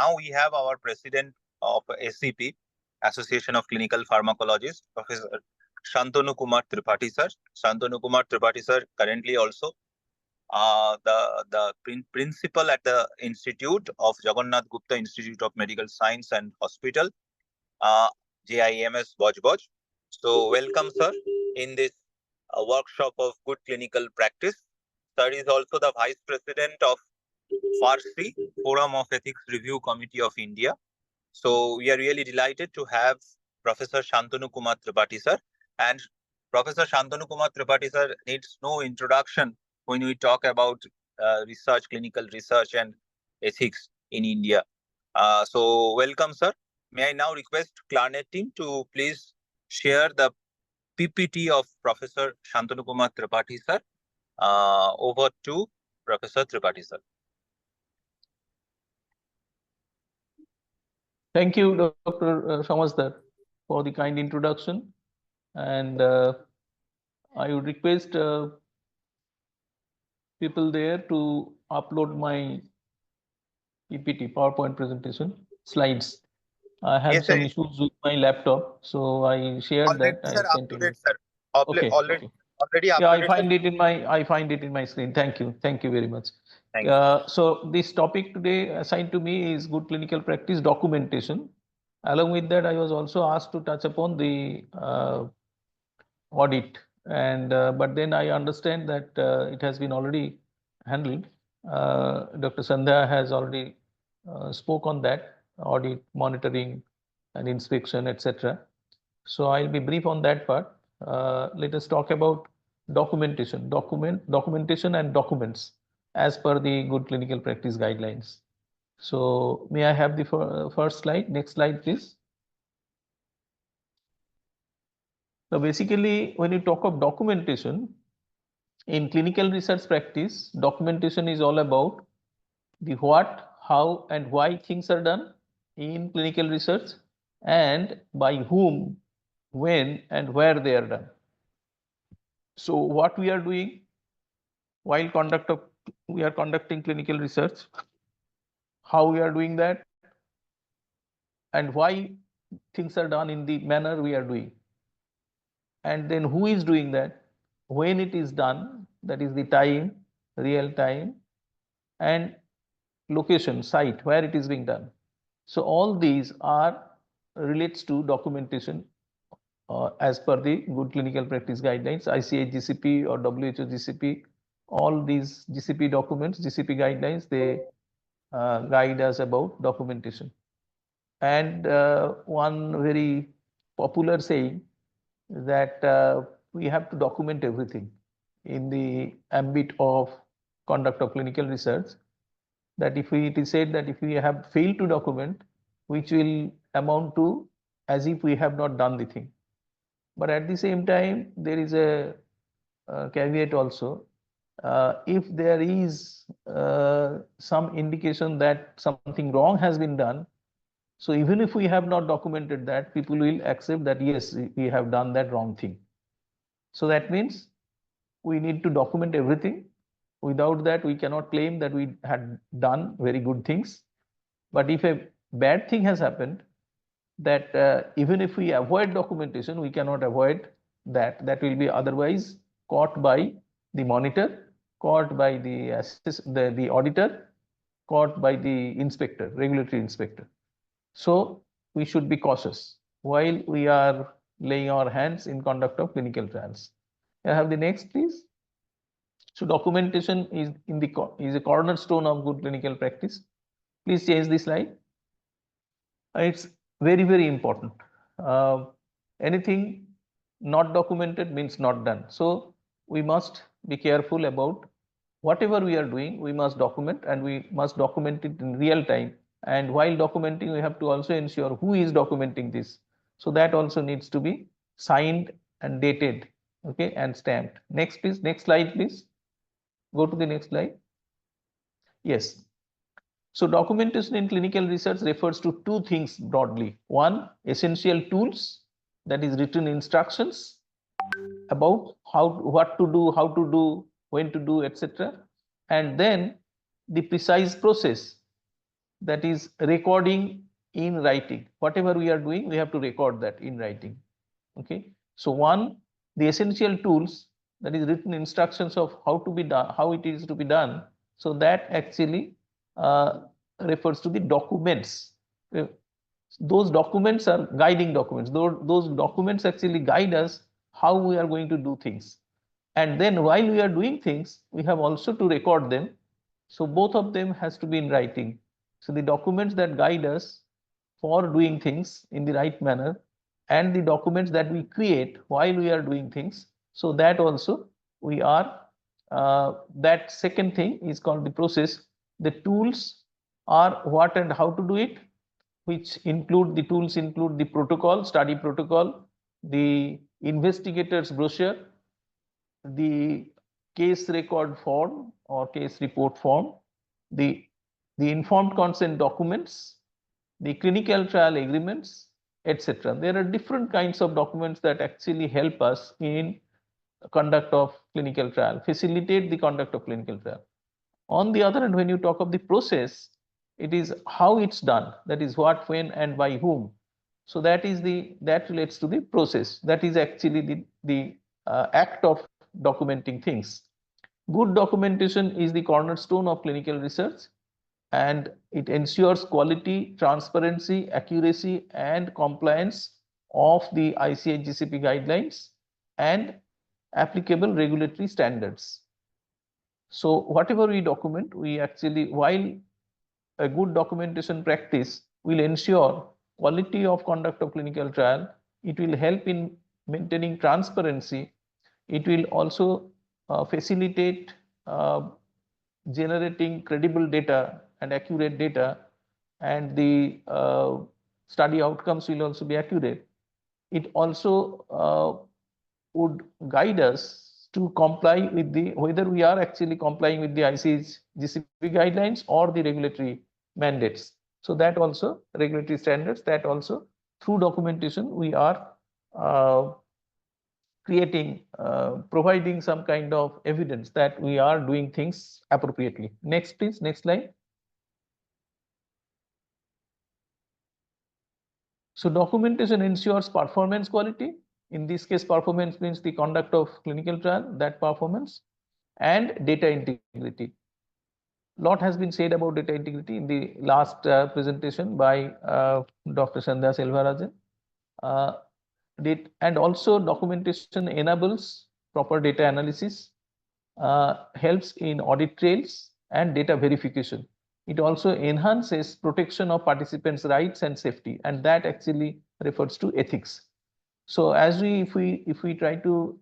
now we have our president of ACP, Association of Clinical Pharmacologists, Professor Santanu Kumar Tripathi sir. Santanu Kumar Tripathi sir currently also the principal at the Institute of Jagannath Gupta Institute of Medical Science and Hospital, JIMS Boj. So welcome sir in this workshop of good clinical practice. Sir is also the vice president of FARSI, Forum of Ethics Review Committee of India. So we are really delighted to have Professor Santanu Kumar Tripathi sir. And Professor Santanu Kumar Tripathi sir needs no introduction when we talk about research, clinical research and ethics in India. So welcome sir. May I now request Clarnet team to please share the PPT of Professor Santanu Kumar Tripathi sir. Over to Professor Tripathi sir. Thank you, Dr. Samasdar, for the kind introduction. And I would request people there to upload my PPT, PowerPoint presentation slides. I had some issues with my laptop, so I shared that. Sir, uploaded, sir. Okay. Already yeah, I find it in my screen. Thank you very much. Thank you. So this topic today assigned to me is good clinical practice documentation. Along with that, I was also asked to touch upon the audit, and but then I understand that it has been already handled. Dr. Sandhya has already spoke on that audit, monitoring, and inspection, etc. So I'll be brief on that part. Let us talk about documentation and documents as per the good clinical practice guidelines. So may I have the first slide? Next slide, please. So basically, when you talk of documentation, in clinical research practice, documentation is all about the what, how, and why things are done in clinical research, and by whom, when, and where they are done. So what we are doing while we are conducting clinical research, how we are doing that, and why things are done in the manner we are doing. And then who is doing that, when it is done, that is the time, real time, and location, site, where it is being done. So all these are relates to documentation as per the good clinical practice guidelines, ICH GCP or WHO GCP. All these GCP documents, GCP guidelines, they guide us about documentation. And one very popular saying that we have to document everything in the ambit of conduct of clinical research, that it is said that if we have failed to document, which will amount to as if we have not done the thing. But at the same time, there is a caveat also. If there is some indication that something wrong has been done, so even if we have not documented that, people will accept that yes, we have done that wrong thing. So that means we need to document everything. Without that, we cannot claim that we had done very good things. But if a bad thing has happened, that even if we avoid documentation, we cannot avoid that. That will be otherwise caught by the monitor, caught by the auditor, caught by the inspector, regulatory inspector. So we should be cautious while we are laying our hands in conduct of clinical trials. Can I have the next, please? So documentation is a cornerstone of good clinical practice. Please change the slide. It's very important. Anything not documented means not done. So we must be careful about whatever we are doing. We must document, and we must document it in real time. And while documenting, we have to also ensure who is documenting this. So that also needs to be signed and dated, okay, and stamped. Next, please. Next slide, please. Go to the next slide. Yes. So documentation in clinical research refers to two things broadly. One, essential tools, that is written instructions about what to do, how to do, when to do, etc. And then the precise process that is recording in writing. Whatever we are doing, we have to record that in writing. Okay. So one, the essential tools, that is written instructions of how to be done, how it is to be done. So that actually refers to the documents. Those documents are guiding documents. Those documents actually guide us how we are going to do things. And then while we are doing things, we have also to record them. So both of them has to be in writing. So the documents that guide us for doing things in the right manner, and the documents that we create while we are doing things. So that also we are, that second thing is called the process. The tools are what and how to do it, which include the tools include the protocol, study protocol, the investigator's brochure, the case record form or case report form, the, the informed consent documents, the clinical trial agreements, etc. There are different kinds of documents that actually help us in conduct of clinical trial, facilitate the conduct of clinical trial. On the other hand, when you talk of the process, it is how it's done, that is what, when, and by whom. So that is the, that relates to the process. That is actually the act of documenting things. Good documentation is the cornerstone of clinical research, and it ensures quality, transparency, accuracy, and compliance of the ICH GCP guidelines and applicable regulatory standards. So whatever we document, we actually, while a good documentation practice will ensure quality of conduct of clinical trial, it will help in maintaining transparency. It will also facilitate generating credible data and accurate data, and the study outcomes will also be accurate. It also would guide us to comply with the, whether we are actually complying with the ICH GCP guidelines or the regulatory mandates. So that also, regulatory standards, that also through documentation we are creating, providing some kind of evidence that we are doing things appropriately. Next, please, next slide. So documentation ensures performance quality. In this case, performance means the conduct of clinical trial, that performance, and data integrity. Lot has been said about data integrity in the last presentation by Dr. Sandhya Selvarajan. And also documentation enables proper data analysis, helps in audit trails and data verification. It also enhances protection of participants' rights and safety, and that actually refers to ethics. So as if we try to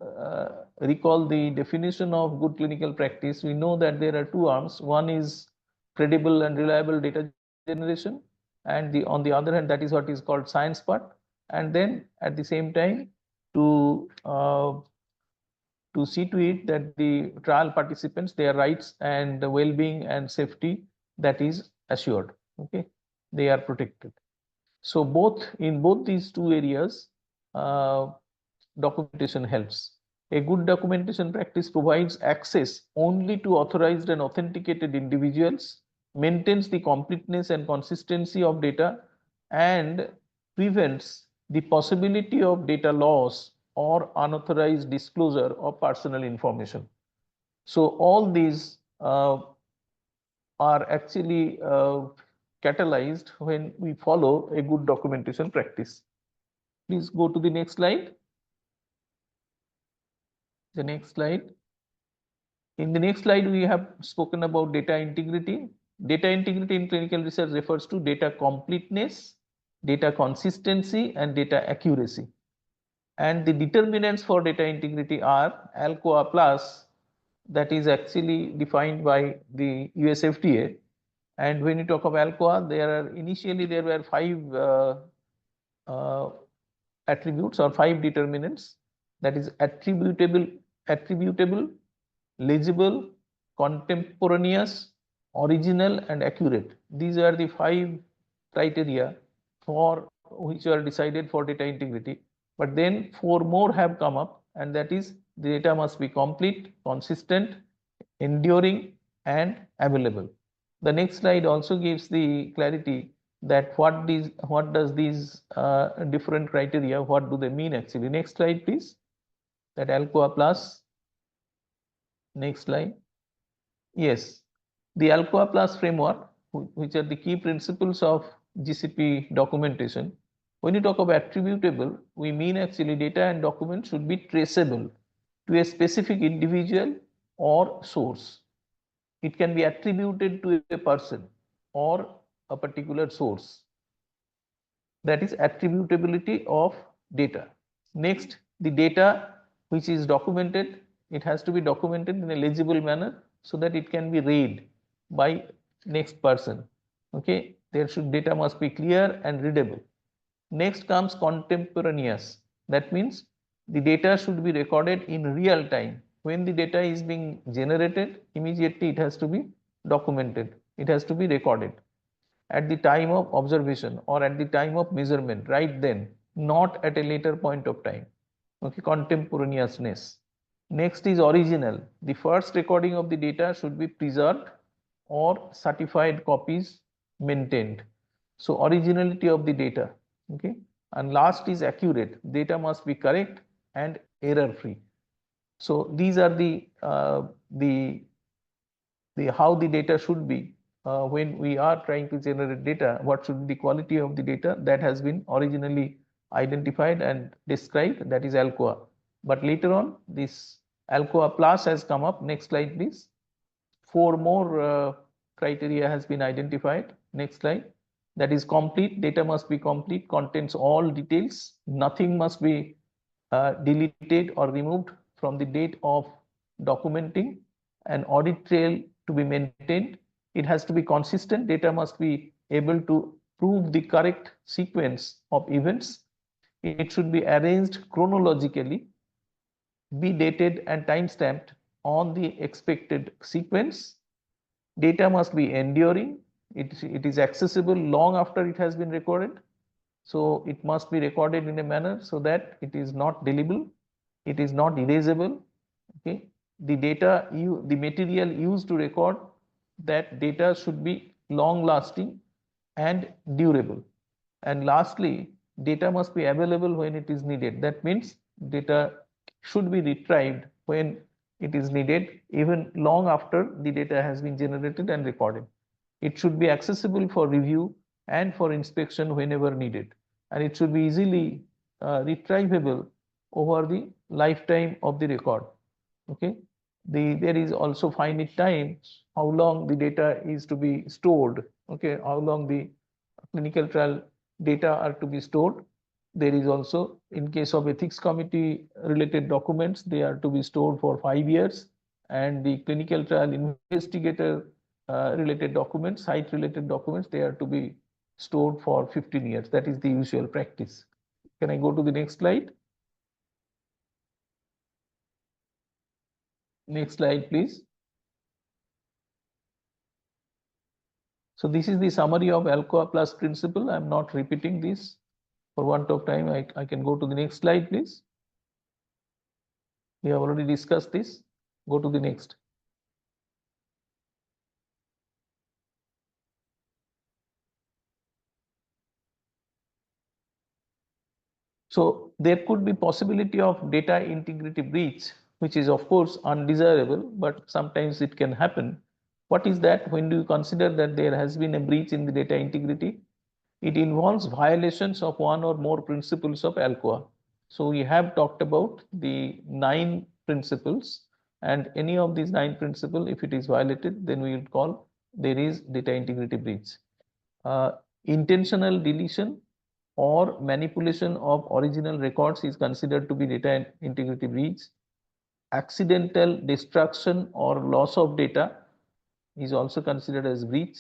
recall the definition of good clinical practice, we know that there are two arms. One is credible and reliable data generation, and on the other hand, that is what is called science part. And then at the same time, to see to it that the trial participants, their rights and well-being and safety, that is assured. Okay, they are protected. So both, in both these two areas, documentation helps. A good documentation practice provides access only to authorized and authenticated individuals, maintains the completeness and consistency of data, and prevents the possibility of data loss or unauthorized disclosure of personal information. So all these are actually catalyzed when we follow a good documentation practice. Please go to the next slide. The next slide. In the next slide, we have spoken about data integrity. Data integrity in clinical research refers to data completeness, data consistency, and data accuracy. And the determinants for data integrity are ALCOA plus, that is actually defined by the US FDA. And when you talk of ALCOA, initially there were 5 attributes or 5 determinants, that is attributable, legible, contemporaneous, original, and accurate. These are the 5 criteria for which are decided for data integrity. But then 4 more have come up, and that is the data must be complete, consistent, enduring, and available. The next slide also gives the clarity that what does these different criteria, what do they mean actually. Next slide, please. That ALCOA plus. Next slide. Yes, the ALCOA plus framework, which are the key principles of GCP documentation. When you talk of attributable, we mean actually data and documents should be traceable to a specific individual or source. It can be attributed to a person or a particular source. That is attributability of data. Next, the data which is documented, it has to be documented in a legible manner so that it can be read by next person. Okay, data must be clear and readable. Next comes contemporaneous. That means the data should be recorded in real time. When the data is being generated, immediately it has to be documented. It has to be recorded at the time of observation or at the time of measurement, right then, not at a later point of time. Okay, contemporaneousness. Next is original. The first recording of the data should be preserved or certified copies maintained. So originality of the data. Okay, and last is accurate. Data must be correct and error free. So these are the how the data should be when we are trying to generate data. What should be the quality of the data that has been originally identified and described, that is ALCOA. But later on this ALCOA plus has come up. Next slide, please. Four more criteria has been identified. Next slide. That is complete. Data must be complete, contains all details. Nothing must be deleted or removed from the date of documenting. An audit trail to be maintained. It has to be consistent. Data must be able to prove the correct sequence of events. It should be arranged chronologically, be dated and time stamped on the expected sequence. Data must be enduring. It is accessible long after it has been recorded. So it must be recorded in a manner so that it is not deleble, it is not erasable. Okay, the material used to record that data should be long lasting and durable. And lastly, data must be available when it is needed. That means data should be retrieved when it is needed, even long after the data has been generated and recorded. It should be accessible for review and for inspection whenever needed. And it should be easily retrievable over the lifetime of the record. Okay, there is also finite time how long the data is to be stored. Okay, how long the clinical trial data are to be stored. There is also, in case of ethics committee related documents, they are to be stored for 5 years, and the clinical trial investigator related documents, site related documents, they are to be stored for 15 years. That is the usual practice. Can I go to the next slide? Next slide, please. So this is the summary of ALCOA plus principle. I'm not repeating this for want of time. I can go to the next slide, please. We have already discussed this. Go to the next. So there could be possibility of data integrity breach, which is of course undesirable, but sometimes it can happen. What is that? When do you consider that there has been a breach in the data integrity? It involves violations of one or more principles of ALCOA. So we have talked about the 9 principles, and any of these 9 principles, if it is violated, then we would call there is data integrity breach. Intentional deletion or manipulation of original records is considered to be data integrity breach. Accidental destruction or loss of data is also considered as breach.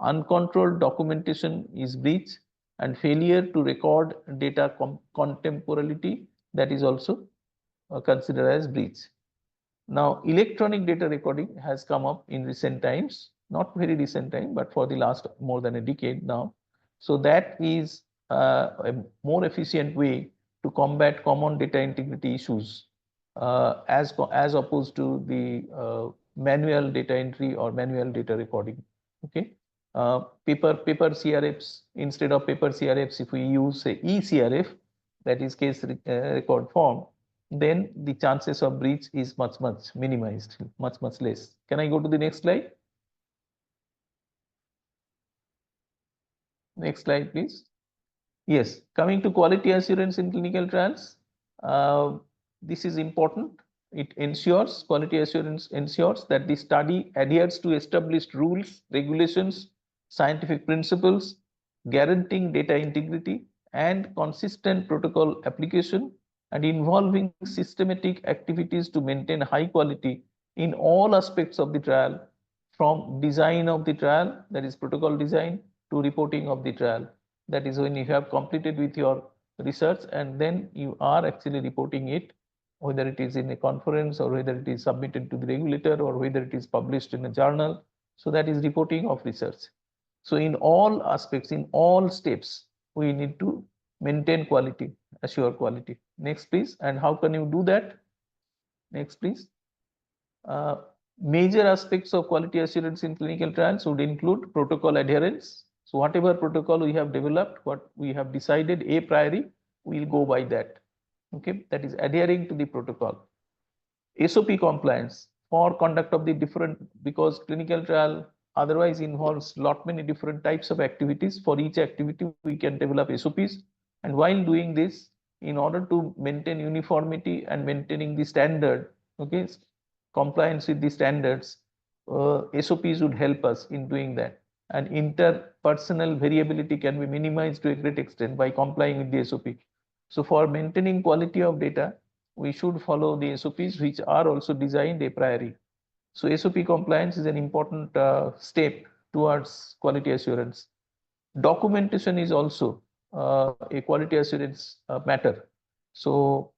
Uncontrolled documentation is breach, and failure to record data contemporality, that is also considered as breach. Now, electronic data recording has come up in recent times, not very recent time, but for the last more than a decade now. So that is a more efficient way to combat common data integrity issues as opposed to the manual data entry or manual data recording. Okay, paper CRFs, instead of paper CRFs, if we use say eCRF, that is case record form, then the chances of breach is much minimized, much less. Can I go to the next slide? Next slide, please. Yes, coming to quality assurance in clinical trials, uh, this is important. It ensures, quality assurance ensures that the study adheres to established rules, regulations, scientific principles, guaranteeing data integrity and consistent protocol application, and involving systematic activities to maintain high quality in all aspects of the trial, from design of the trial, that is protocol design, to reporting of the trial. That is when you have completed with your research and then you are actually reporting it, whether it is in a conference or whether it is submitted to the regulator or whether it is published in a journal. So that is reporting of research. So in all aspects, in all steps, we need to maintain quality, assure quality. Next, please. And how can you do that? Next, please. Uh, Major aspects of quality assurance in clinical trials would include protocol adherence. So whatever protocol we have developed, what we have decided a priori, we will go by that. Okay, that is adhering to the protocol. SOP compliance for conduct of the different, because clinical trial otherwise involves lot many different types of activities. For each activity, we can develop SOPs. And while doing this, in order to maintain uniformity and maintaining the standard, okay, compliance with the standards, SOPs would help us in doing that. And interpersonal variability can be minimized to a great extent by complying with the SOP. So for maintaining quality of data, we should follow the SOPs, which are also designed a priori. So SOP compliance is an important step towards quality assurance. Documentation is also a quality assurance matter. So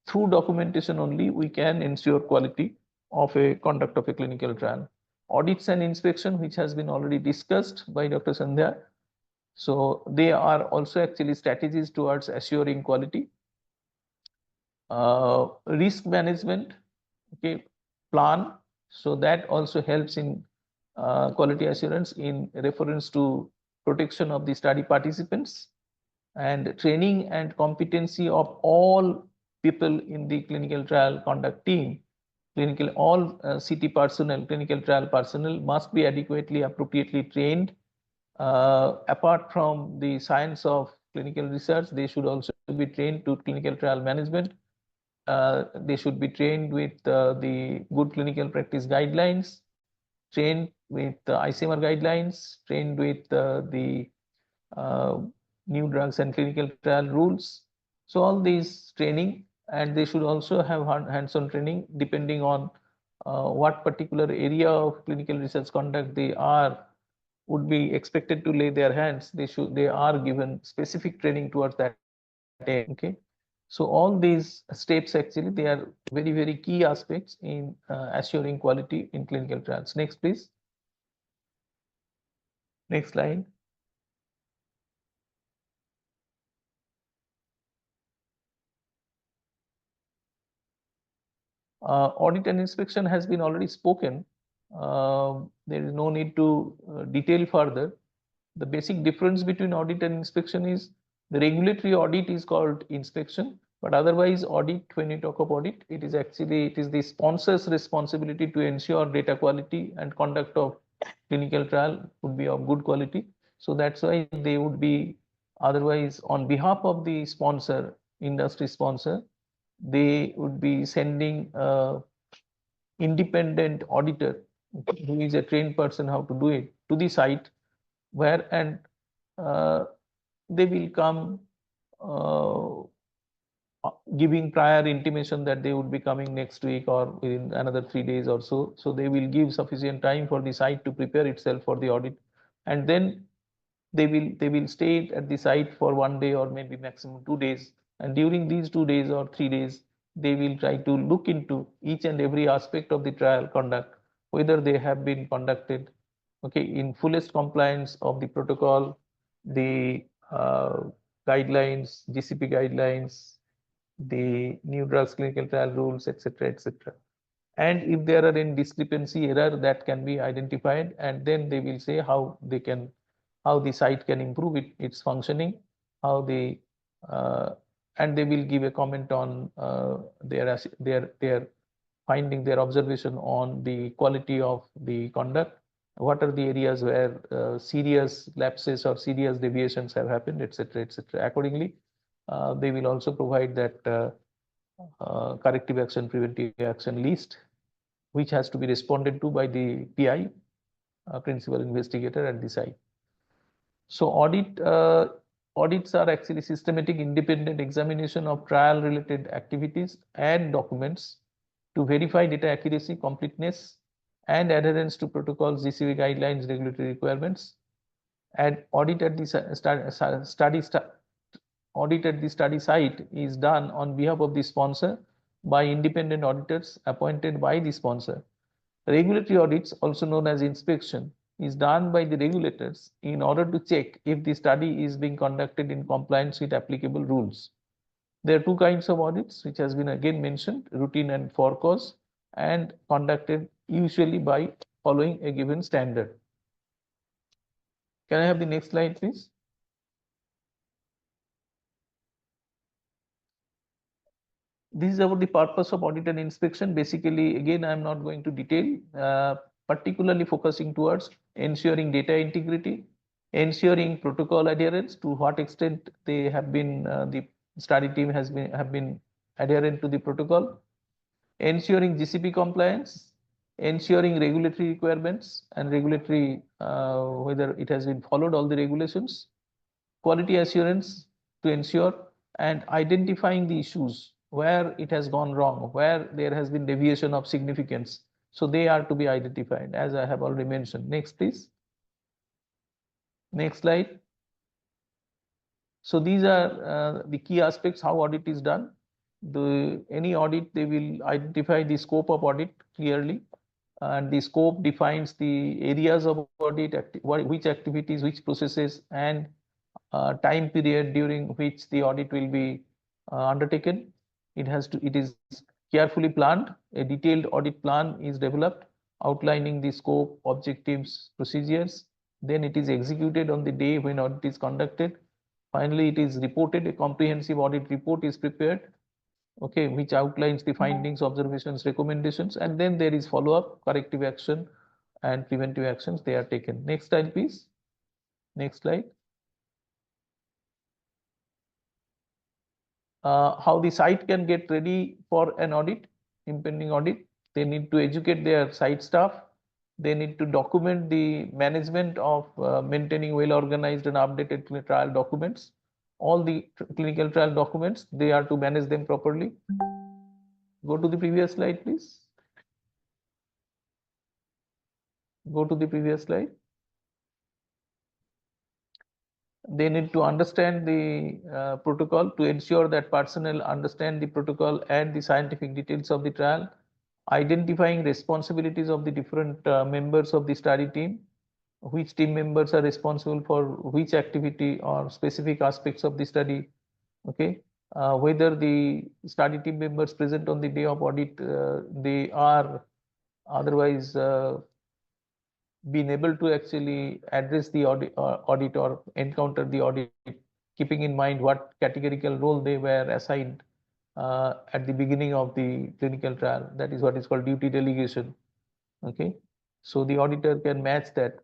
through documentation only, we can ensure quality of a conduct of a clinical trial. Audits and inspection, which has been already discussed by Dr. Sandhya. So they are also actually strategies towards assuring quality. Risk management, okay, plan. So that also helps in quality assurance in reference to protection of the study participants, and training and competency of all people in the clinical trial conduct team. All CT personnel, clinical trial personnel must be adequately, appropriately trained. Apart from the science of clinical research, they should also be trained to clinical trial management. They should be trained with the good clinical practice guidelines, trained with ICMR guidelines, trained with the uh, new drugs and clinical trial rules. So all these training, and they should also have hands-on training depending on what particular area of clinical research conduct they are would be expected to lay their hands. They are given specific training towards that end. Okay. So all these steps actually, they are very key aspects in assuring quality in clinical trials. Next, please. Next slide. Audit and inspection has been already spoken. There is no need to detail further. The basic difference between audit and inspection is the regulatory audit is called inspection, but otherwise audit, when you talk of audit, it is the sponsor's responsibility to ensure data quality and conduct of clinical trial would be of good quality. So that's why they would be, otherwise on behalf of the sponsor, industry sponsor, they would be sending independent auditor who is a trained person how to do it to the site, where and uh, they will come uh, giving prior intimation that they would be coming next week or within another 3 days or so. So they will give sufficient time for the site to prepare itself for the audit, and then they will stay at the site for 1 day or maybe maximum 2 days. And during these 2 days or 3 days, they will try to look into each and every aspect of the trial conduct, whether they have been conducted, okay, in fullest compliance of the protocol, the guidelines, GCP guidelines, the new drugs clinical trial rules, etc., etc. and if there are any discrepancy error that can be identified, and then they will say how the site can improve its functioning, how they and they will give a comment on their finding, their observation on the quality of the conduct, what are the areas where serious lapses or serious deviations have happened, etc., etc. Accordingly, they will also provide that corrective action, preventive action list, which has to be responded to by the PI, principal investigator at the site. So audits are actually systematic independent examination of trial related activities and documents to verify data accuracy, completeness, and adherence to protocols, GCP guidelines, regulatory requirements. And audit at the study site is done on behalf of the sponsor by independent auditors appointed by the sponsor. Regulatory audits, also known as inspection, is done by the regulators in order to check if the study is being conducted in compliance with applicable rules. There are two kinds of audits, which has been again mentioned, routine and for cause, and conducted usually by following a given standard. Can I have the next slide, please? This is about the purpose of audit and inspection. Basically, again, I'm not going to detail, particularly focusing towards ensuring data integrity, ensuring protocol adherence, to what extent they have been, the study team have been adherent to the protocol, ensuring GCP compliance, ensuring regulatory requirements and regulatory, whether it has been followed all the regulations, quality assurance to ensure, and identifying the issues where it has gone wrong, where there has been deviation of significance. So they are to be identified, as I have already mentioned. Next, please. Next slide. So these are the key aspects how audit is done. Any audit, they will identify the scope of audit clearly, and the scope defines the areas of audit, which activities, which processes, and time period during which the audit will be undertaken. It is carefully planned. A detailed audit plan is developed outlining the scope, objectives, procedures. Then it is executed on the day when audit is conducted. Finally, it is reported. A comprehensive audit report is prepared, okay, which outlines the findings, observations, recommendations, and then there is follow-up, corrective action, and preventive actions they are taken. Next slide, please. Next slide. How the site can get ready for an audit, impending audit. They need to educate their site staff. They need to document the management of maintaining well-organized and updated trial documents. All the clinical trial documents, they are to manage them properly. Go to the previous slide, please. Go to the previous slide. They need to understand the protocol to ensure that personnel understand the protocol and the scientific details of the trial, identifying responsibilities of the different members of the study team, which team members are responsible for which activity or specific aspects of the study, okay, whether the study team members present on the day of audit, they are otherwise been able to actually address the audit or encounter the audit, keeping in mind what categorical role they were assigned at the beginning of the clinical trial. That is what is called duty delegation. Okay, so the auditor can match that,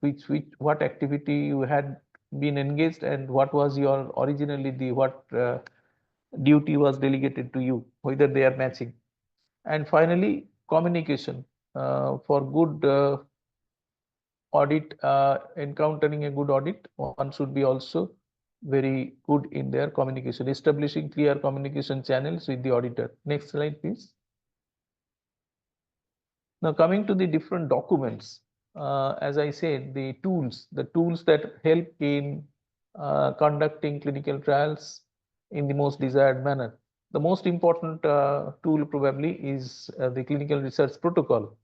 what activity you had been engaged and what was your originally the what duty was delegated to you, whether they are matching. And finally, communication for good audit, encountering a good audit, one should be also very good in their communication, establishing clear communication channels with the auditor. Next slide, please. Now coming to the different documents, as I said, the tools that help in conducting clinical trials in the most desired manner. The most important tool probably is the clinical research protocol.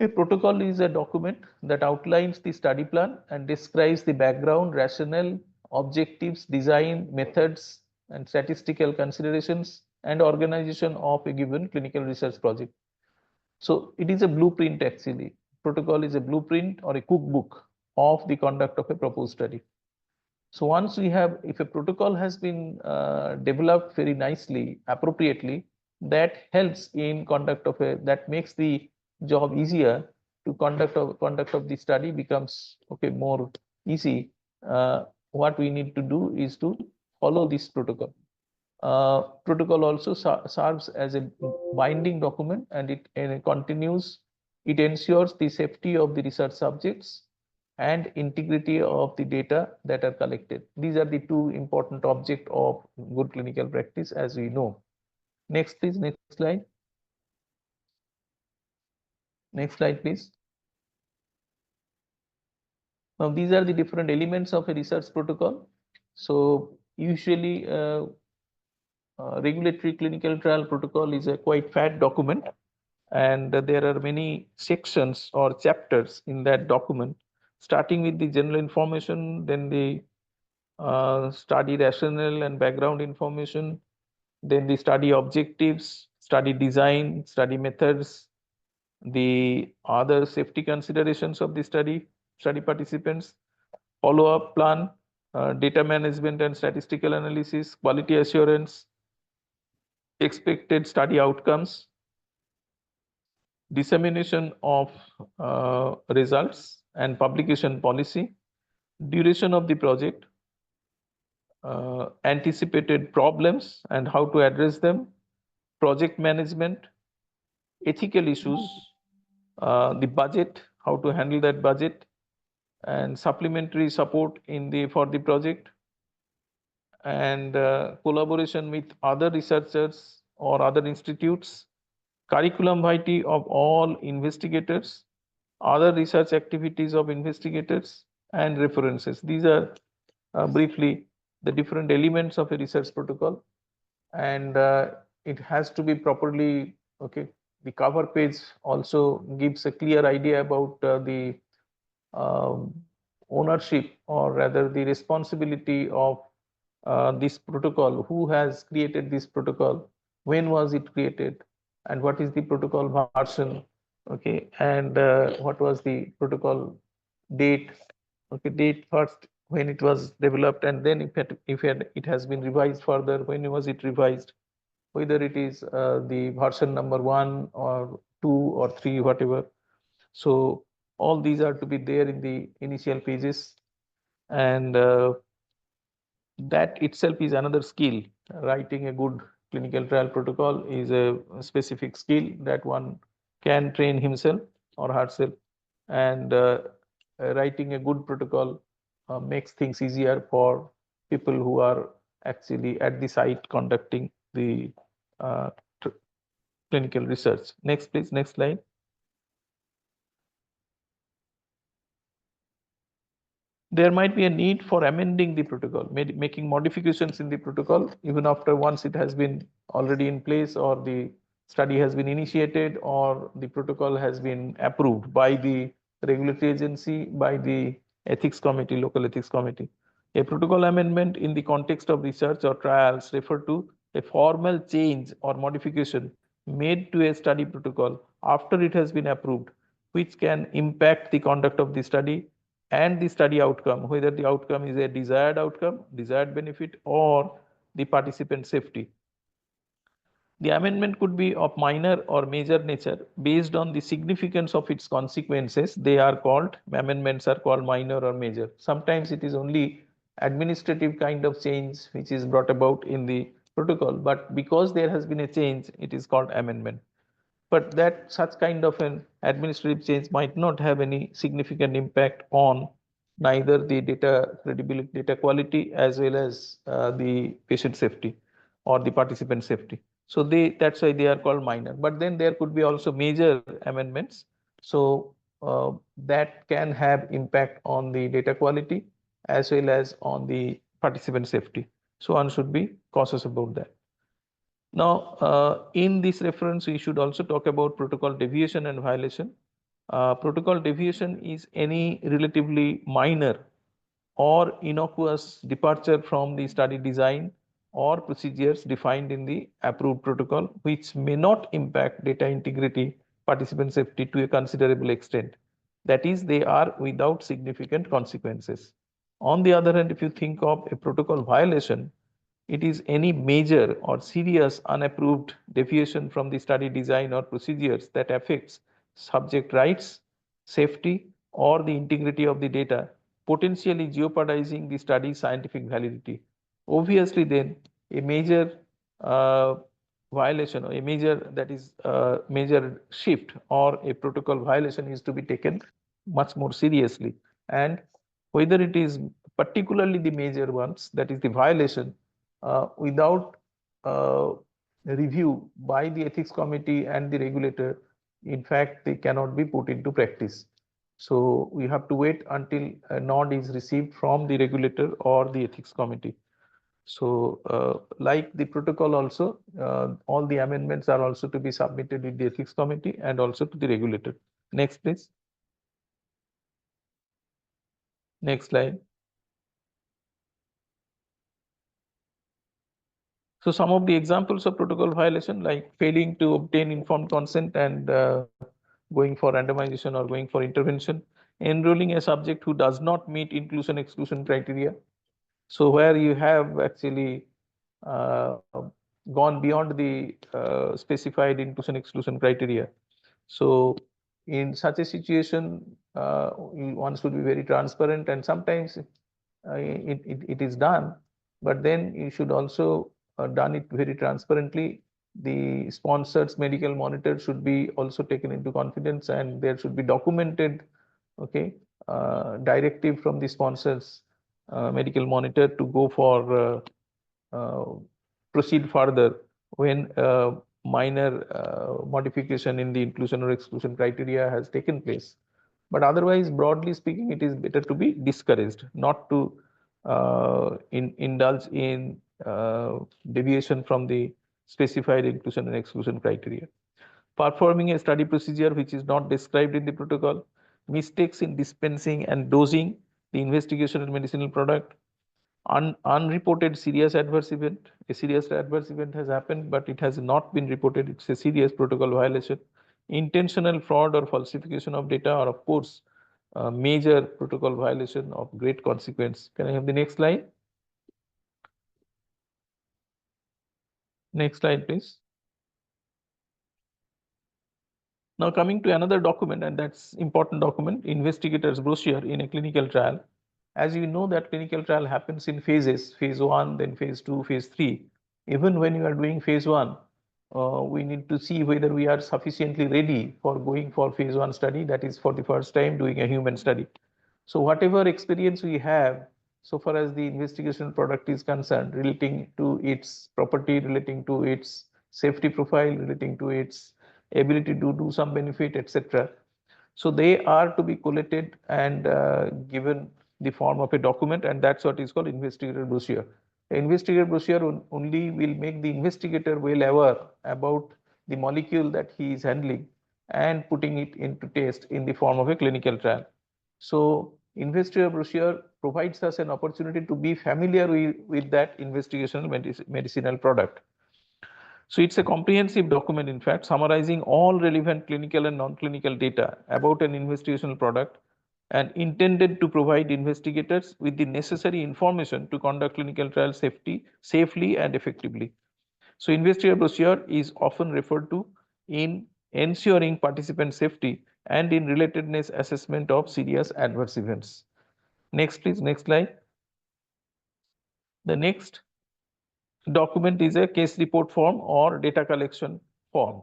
A protocol is a document that outlines the study plan and describes the background, rationale, objectives, design, methods, and statistical considerations and organization of a given clinical research project. So it is a blueprint actually. Protocol is a blueprint or a cookbook of the conduct of a proposed study. So once we have, if a protocol has been developed very nicely, appropriately, that helps in conduct of a, that makes the job easier to conduct of the study becomes okay more easy. What we need to do is to follow this protocol. Protocol also serves as a binding document, and it continues. It ensures the safety of the research subjects and integrity of the data that are collected. These are the two important objects of good clinical practice, as we know. Next, please. Next slide. Next slide, please. Now, these are the different elements of a research protocol. So, usually, regulatory clinical trial protocol is a quite fat document, and there are many sections or chapters in that document, starting with the general information, then the study rationale and background information, then the study objectives, study design, study methods, the other safety considerations of the study participants, follow-up plan, data management and statistical analysis, quality assurance, expected study outcomes, dissemination of results and publication policy, duration of the project, anticipated problems and how to address them, project management, ethical issues, the budget, how to handle that budget, and supplementary support in the for the project, and collaboration with other researchers or other institutes, curriculum vitae of all investigators, other research activities of investigators, and references. These are briefly the different elements of a research protocol, and it has to be properly okay. The cover page also gives a clear idea about the um, ownership, or rather the responsibility of this protocol, who has created this protocol, when was it created, and what is the protocol version, okay, and what was the protocol date, okay, date first when it was developed, and then if it has been revised further, when was it revised, whether it is the version number 1 or 2 or 3, whatever. So all these are to be there in the initial pages, and that itself is another skill. Writing a good clinical trial protocol is a specific skill that one can train himself or herself, and writing a good protocol makes things easier for people who are actually at the site conducting the uh, clinical research. Next, please. Next slide. There might be a need for amending the protocol, making modifications in the protocol even after once it has been already in place, or the study has been initiated, or the protocol has been approved by the regulatory agency, by the ethics committee, local ethics committee. A protocol amendment in the context of research or trials refer to a formal change or modification made to a study protocol after it has been approved, which can impact the conduct of the study and the study outcome, whether the outcome is a desired outcome, desired benefit, or the participant safety. The amendment could be of minor or major nature based on the significance of its consequences. They are called, amendments are called minor or major. Sometimes it is only administrative kind of change which is brought about in the protocol, but because there has been a change, it is called amendment. But that such kind of an administrative change might not have any significant impact on neither the data credibility, data quality, as well as the patient safety or the participant safety. So that's why they are called minor. But then there could be also major amendments. So that can have impact on the data quality as well as on the participant safety. So one should be cautious about that. Now, in this reference, we should also talk about protocol deviation and violation. Protocol deviation is any relatively minor or innocuous departure from the study design or procedures defined in the approved protocol, which may not impact data integrity participant safety to a considerable extent. That is, they are without significant consequences. On the other hand, if you think of a protocol violation, it is any major or serious unapproved deviation from the study design or procedures that affects subject rights, safety, or the integrity of the data, potentially jeopardizing the study's scientific validity. Obviously, then, a major uh, violation or a major, that is major shift or a protocol violation is to be taken much more seriously. And whether it is particularly the major ones, that is the violation, without review by the ethics committee and the regulator, in fact, they cannot be put into practice. So we have to wait until a nod is received from the regulator or the ethics committee. So like the protocol also, all the amendments are also to be submitted with the ethics committee and also to the regulator. Next, please. Next slide. So some of the examples of protocol violation, like failing to obtain informed consent and going for randomization or going for intervention, enrolling a subject who does not meet inclusion exclusion criteria. So where you have actually uh, gone beyond the specified inclusion exclusion criteria. So in such a situation, one should be very transparent, and sometimes it is done, but then you should also done it very transparently. The sponsor's medical monitor should be also taken into confidence, and there should be documented, okay, directive from the sponsor's medical monitor to go for uh, proceed further when minor modification in the inclusion or exclusion criteria has taken place. But otherwise, broadly speaking, it is better to be discouraged, not to indulge in deviation from the specified inclusion and exclusion criteria. Performing a study procedure which is not described in the protocol, mistakes in dispensing and dosing the investigation and medicinal product, unreported serious adverse event. A serious adverse event has happened, but it has not been reported. It's a serious protocol violation. Intentional fraud or falsification of data are, of course, a major protocol violation of great consequence. Can I have the next slide? Next slide, please. Now coming to another document, and that's important document, investigator's brochure in a clinical trial. As you know that clinical trial happens in phases, phase 1, then phase 2, phase 3. Even when you are doing phase 1, we need to see whether we are sufficiently ready for going for phase 1 study, that is for the first time doing a human study. So whatever experience we have, so far as the investigation product is concerned, relating to its property, relating to its safety profile, relating to its ability to do some benefit, etc. So they are to be collated and given the form of a document, and that's what is called investigator brochure. The investigator brochure only will make the investigator well aware about the molecule that he is handling and putting it into test in the form of a clinical trial. So investigator brochure provides us an opportunity to be familiar with that investigational medicinal product. So it's a comprehensive document, in fact, summarizing all relevant clinical and non-clinical data about an investigational product and intended to provide investigators with the necessary information to conduct clinical trials safely and effectively. So investigator brochure is often referred to in ensuring participant safety and in relatedness assessment of serious adverse events. Next, please, next slide. The next document is a case report form or data collection form.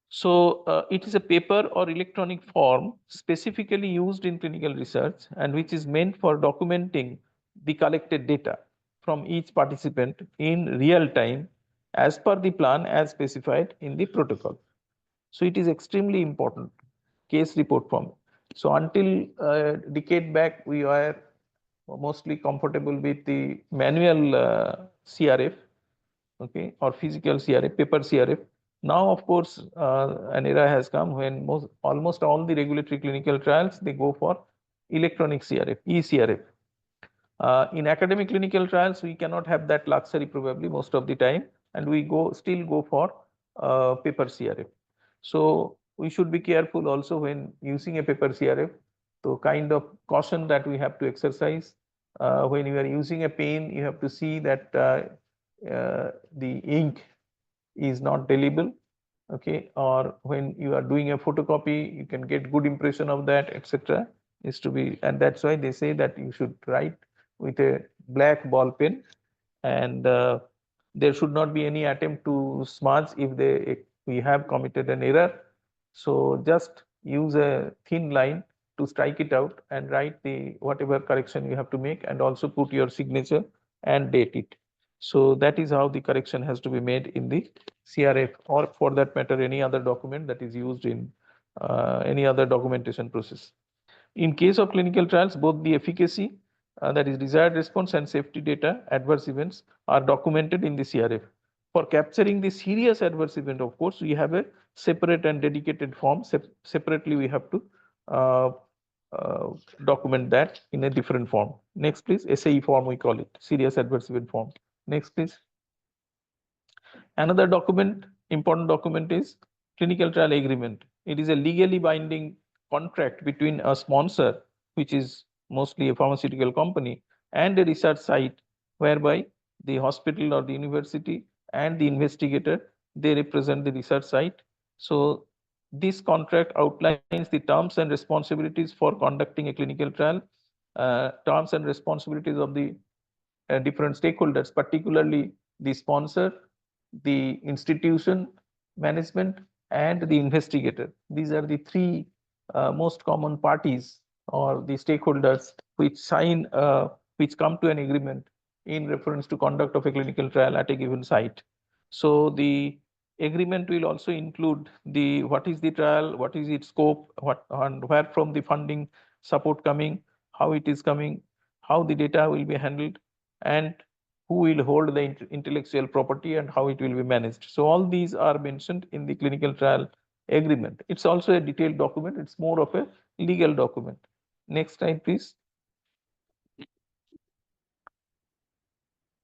So it is a paper or electronic form specifically used in clinical research and which is meant for documenting the collected data from each participant in real time as per the plan as specified in the protocol. So it is extremely important, case report form. So until a decade back, we were mostly comfortable with the manual CRF, okay, or physical CRF, paper CRF. Now, of course, an era has come when almost all the regulatory clinical trials, they go for electronic CRF, e-CRF. In academic clinical trials, we cannot have that luxury probably most of the time, and we still go for paper CRF. So we should be careful also when using a paper CRF. So kind of caution that we have to exercise. When you are using a pen, you have to see that the ink is not delible, okay, or when you are doing a photocopy, you can get good impression of that, etc. Is to be, and that's why they say that you should write with a black ball pen, and there should not be any attempt to smudge if we have committed an error. So just use a thin line to strike it out and write the whatever correction you have to make, and also put your signature and date it. So that is how the correction has to be made in the CRF, or for that matter any other document that is used in any other documentation process. In case of clinical trials, both the efficacy, that is desired response, and safety data, adverse events, are documented in the CRF. For capturing the serious adverse event, of course, we have a separate and dedicated form. Separately, we have to uh, uh, document that in a different form. Next, please. SAE form, we call it, serious adverse event form. Next, please. Another document, important document, is clinical trial agreement. It is a legally binding contract between a sponsor, which is mostly a pharmaceutical company, and a research site, whereby the hospital or the university and the investigator, they represent the research site. So this contract outlines the terms and responsibilities for conducting a clinical trial, terms and responsibilities of the different stakeholders, particularly the sponsor, the institution management, and the investigator. These are the three most common parties or the stakeholders which sign, which come to an agreement in reference to conduct of a clinical trial at a given site. So the agreement will also include the what is the trial, what is its scope, what and where from the funding support coming, how it is coming, how the data will be handled, and who will hold the intellectual property and how it will be managed. So all these are mentioned in the clinical trial agreement. It's also a detailed document. It's more of a legal document. Next slide, please.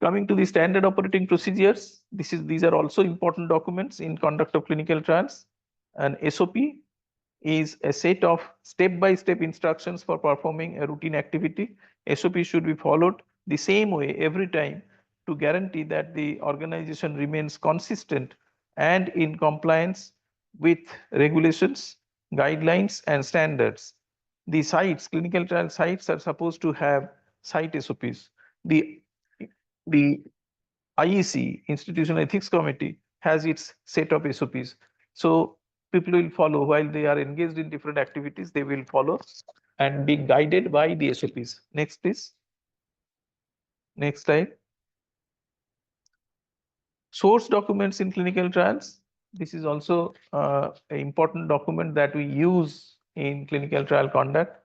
Coming to the standard operating procedures, these are also important documents in conduct of clinical trials. An SOP is a set of step-by-step instructions for performing a routine activity. SOP should be followed the same way every time to guarantee that the organization remains consistent and in compliance with regulations, guidelines, and standards. The sites, clinical trial sites, are supposed to have site SOPs. The IEC, Institutional Ethics Committee, has its set of SOPs. So people will follow while they are engaged in different activities, they will follow and be guided by the SOPs. Next, please. Next slide. Source documents in clinical trials. This is also an important document that we use in clinical trial conduct.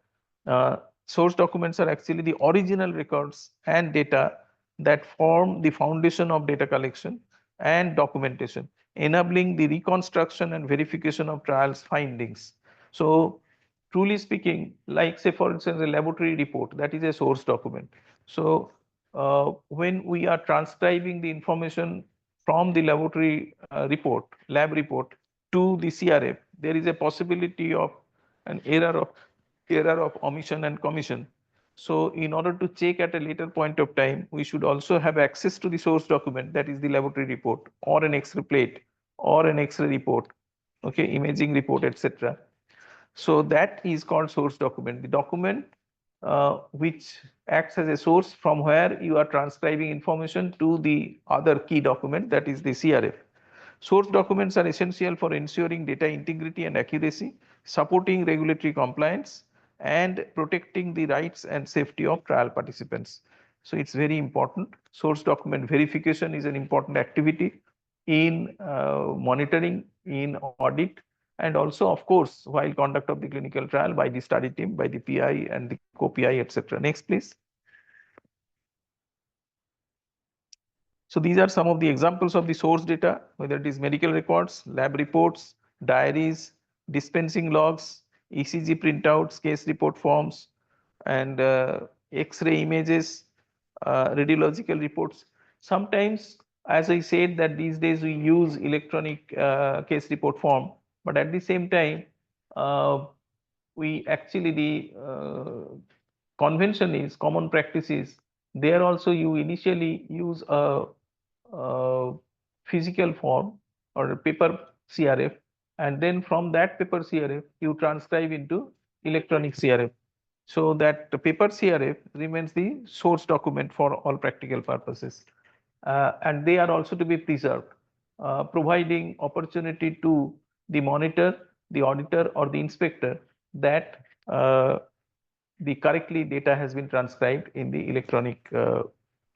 Source documents are actually the original records and data that form the foundation of data collection and documentation, enabling the reconstruction and verification of trials findings. So truly speaking, like say for instance a laboratory report, that is a source document. So when we are transcribing the information from the laboratory lab report to the CRF, there is a possibility of an error of omission and commission. So in order to check at a later point of time, we should also have access to the source document, that is the laboratory report or an X-ray plate or an X-ray report, okay, imaging report, etc. So that is called source document. The document which acts as a source from where you are transcribing information to the other key document, that is the CRF. Source documents are essential for ensuring data integrity and accuracy, supporting regulatory compliance, and protecting the rights and safety of trial participants. So it's very important. Source document verification is an important activity in monitoring, in audit, and also, of course, while conduct of the clinical trial by the study team, by the PI and the co-PI, etc. Next, please. So these are some of the examples of the source data, whether it is medical records, lab reports, diaries, dispensing logs, ECG printouts, case report forms, and X-ray images, radiological reports. Sometimes, as I said, that these days we use electronic case report form. but at the same time, we actually the convention is common practice is there also you initially use a physical form or a paper CRF, and then from that paper CRF you transcribe into electronic CRF, so that the paper CRF remains the source document for all practical purposes, and they are also to be preserved, providing opportunity to the monitor, the auditor, or the inspector that the correctly data has been transcribed in the electronic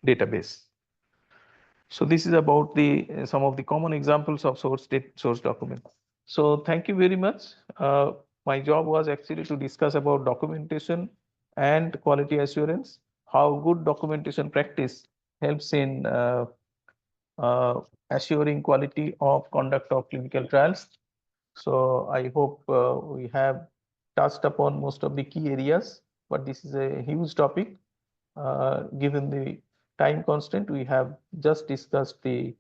database. So this is about the some of the common examples of source document. So thank you very much. My job was actually to discuss about documentation and quality assurance, how good documentation practice helps in assuring quality of conduct of clinical trials. So I hope we have touched upon most of the key areas, but this is a huge topic. Given the time constraint, we have just discussed the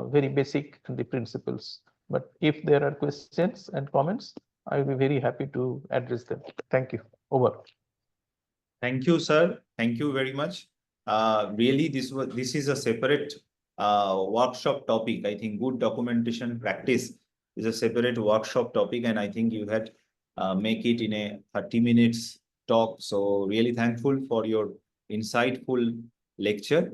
very basic and the principles. But if there are questions and comments, I will be very happy to address them. Thank you. Over. Thank you, sir. Thank you very much. Really, this is a separate workshop topic. I think good documentation practice is a separate workshop topic, and I think you had make it in a 30 minutes talk. So really thankful for your insightful lecture.